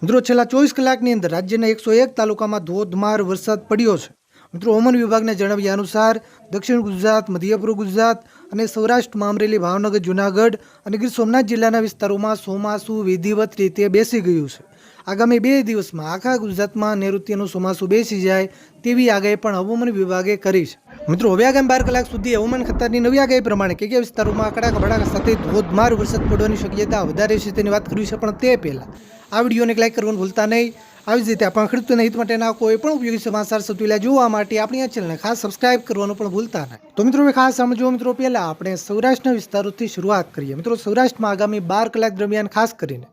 મિત્રો છેલ્લા 24 કલાકની અંદર રાજ્યના 101 તાલુકામાં ધોધમાર વરસાદ પડ્યો છે। મિત્રો હવામાન વિભાગના જણાવ્યા અનુસાર દક્ષિણ ગુજરાત, મધ્ય પૂર્વ ગુજરાત અને સૌરાષ્ટ્રમાં અમરેલી, ભાવનગર, જૂનાગઢ અને ગીર સોમનાથ જિલ્લાના વિસ્તારોમાં ચોમાસું વિધિવત રીતે બેસી ગયું છે। આગામી 2 દિવસમાં આખા ગુજરાતમાં નૈઋત્યનું ચોમાસું બેસી જાય તેવી આગાહી પણ હવામાન વિભાગે કરી છે। મિત્રો હવે આગામી 12 કલાક સુધી હવામાન ખાતાની નવી આગાહી પ્રમાણે કયા વિસ્તારોમાં કડાકા ભડાકા સાથે ધોધમાર વરસાદ પડવાની શક્યતા વધારે છે તેની વાત કરવી છે। પણ તે પહેલાં આ વિડીયોને લાઈક કરવાનું ભૂલતા નહીં। આવી જ રીતે આપણા ખેડૂતોના હિત માટેના કોઈ પણ ઉપયોગી સમાચાર સૌથી પહેલા જોવા માટે આપણી આ ચેનલને ખાસ સબસ્ક્રાઇબ કરવાનું પણ ભૂલતા નહીં। તો મિત્રો હવે ખાસ સમજો મિત્રો, પહેલા આપણે સૌરાષ્ટ્રના વિસ્તારોથી શરૂઆત કરીએ। મિત્રો સૌરાષ્ટ્રમાં આગામી 12 કલાક દરમિયાન ખાસ કરીને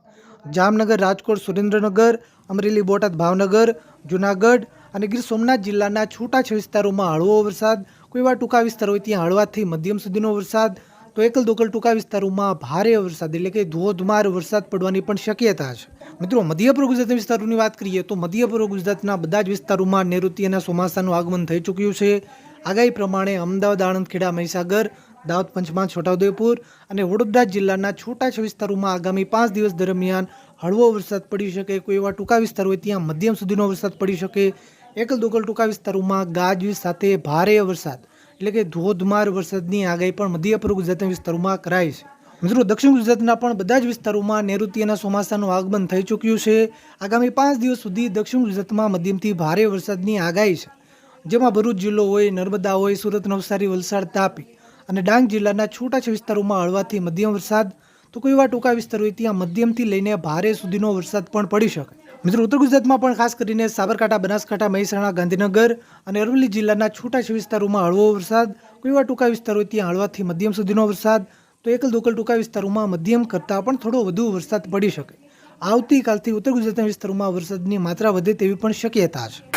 જામનગર, રાજકોટ, સુરેન્દ્રનગર, અમરેલી, બોટાદ, ભાવનગર, જૂનાગઢ અને ગીર સોમનાથ જિલ્લાના છૂટાછવાયા વિસ્તારોમાં હળવો વરસાદ, કોઈ એવા ટૂંકા વિસ્તાર હોય ત્યાં હળવાથી મધ્યમ સુધીનો વરસાદ, તો એકલ દોકલ ટૂંકા વિસ્તારોમાં ભારે વરસાદ એટલે કે ધોધમાર વરસાદ પડવાની પણ શક્યતા છે। મિત્રો મધ્ય પૂર્વ ગુજરાતના વિસ્તારોની વાત કરીએ તો મધ્ય પૂર્વ ગુજરાતના બધા જ વિસ્તારોમાં નૈઋત્યના ચોમાસાનું આગમન થઈ ચૂક્યું છે। આગાહી પ્રમાણે અમદાવાદ, આણંદ, ખેડા, મહીસાગર, દાહોદ, પંચમહાલ, છોટાઉદેપુર અને વડોદરા જિલ્લાના છૂટાછવાયા વિસ્તારોમાં આગામી 5 દિવસ દરમિયાન હળવો વરસાદ પડી શકે, કોઈ એવા ટૂંકા વિસ્તાર હોય ત્યાં મધ્યમ સુધીનો વરસાદ પડી શકે। એકલ દોકલ ટૂંકા વિસ્તારોમાં ગાજવીજ સાથે ભારે વરસાદ એટલે કે ધોધમાર વરસાદની આગાહી પણ મધ્ય પૂર્વ ગુજરાતના વિસ્તારોમાં કરાઈ છે। મિત્રો દક્ષિણ ગુજરાતના પણ બધા જ વિસ્તારોમાં નૈઋત્યના ચોમાસાનું આગમન થઈ ચૂક્યું છે। આગામી 5 દિવસ સુધી દક્ષિણ ગુજરાતમાં મધ્યમથી ભારે વરસાદની આગાહી છે, જેમાં ભરૂચ જિલ્લો હોય, નર્મદા હોય, સુરત, નવસારી, વલસાડ, તાપી અને ડાંગ જિલ્લાના છૂટાછવાયા વિસ્તારોમાં હળવાથી મધ્યમ વરસાદ, તો કોઈ એવા ટૂંકા વિસ્તાર હોય ત્યાં મધ્યમથી લઈને ભારે સુધીનો વરસાદ પણ પડી શકે। મિત્રો ઉત્તર ગુજરાતમાં પણ ખાસ કરીને સાબરકાંઠા, બનાસકાંઠા, મહેસાણા, ગાંધીનગર અને અરવલ્લી જિલ્લાના છૂટાછવાયા વિસ્તારોમાં હળવો વરસાદ, કોઈ એવા ટૂંકા વિસ્તાર હોય ત્યાં હળવાથી મધ્યમ સુધીનો વરસાદ, તો એકલ દોકલ ટૂંકા વિસ્તારોમાં મધ્યમ કરતાં પણ થોડો વધુ વરસાદ પડી શકે। આવતીકાલથી ઉત્તર ગુજરાતના વિસ્તારોમાં વરસાદની માત્રા વધે તેવી પણ શક્યતા છે।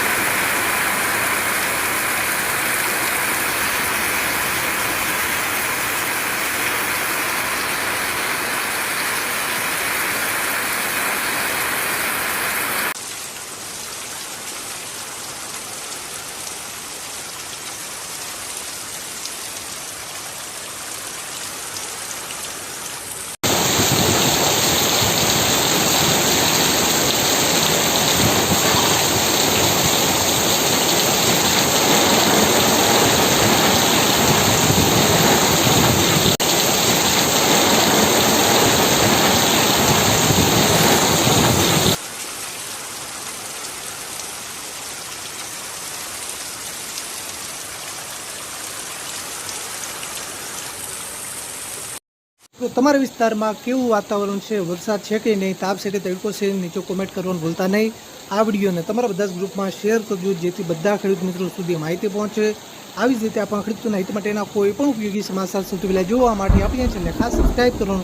તો તમારા વિસ્તારમાં કેવું વાતાવરણ છે, વરસાદ છે કે નહીં, તાપ છે કે તડકો છે, નીચે કોમેન્ટ કરવાનું ભૂલતા નહીં। આ વિડીયોને તમારા બધા જ ગ્રુપમાં શેર કરજો જેથી બધા ખેડૂત મિત્રો સુધી માહિતી પહોંચે। આવી જ રીતે આપણા ખેડૂતોના હિત માટેના કોઈ પણ ઉપયોગી સમાચાર સૌથી પહેલા જોવા માટે આપણી ચેનલને ખાસ સબસ્ક્રાઇબ કરવાનું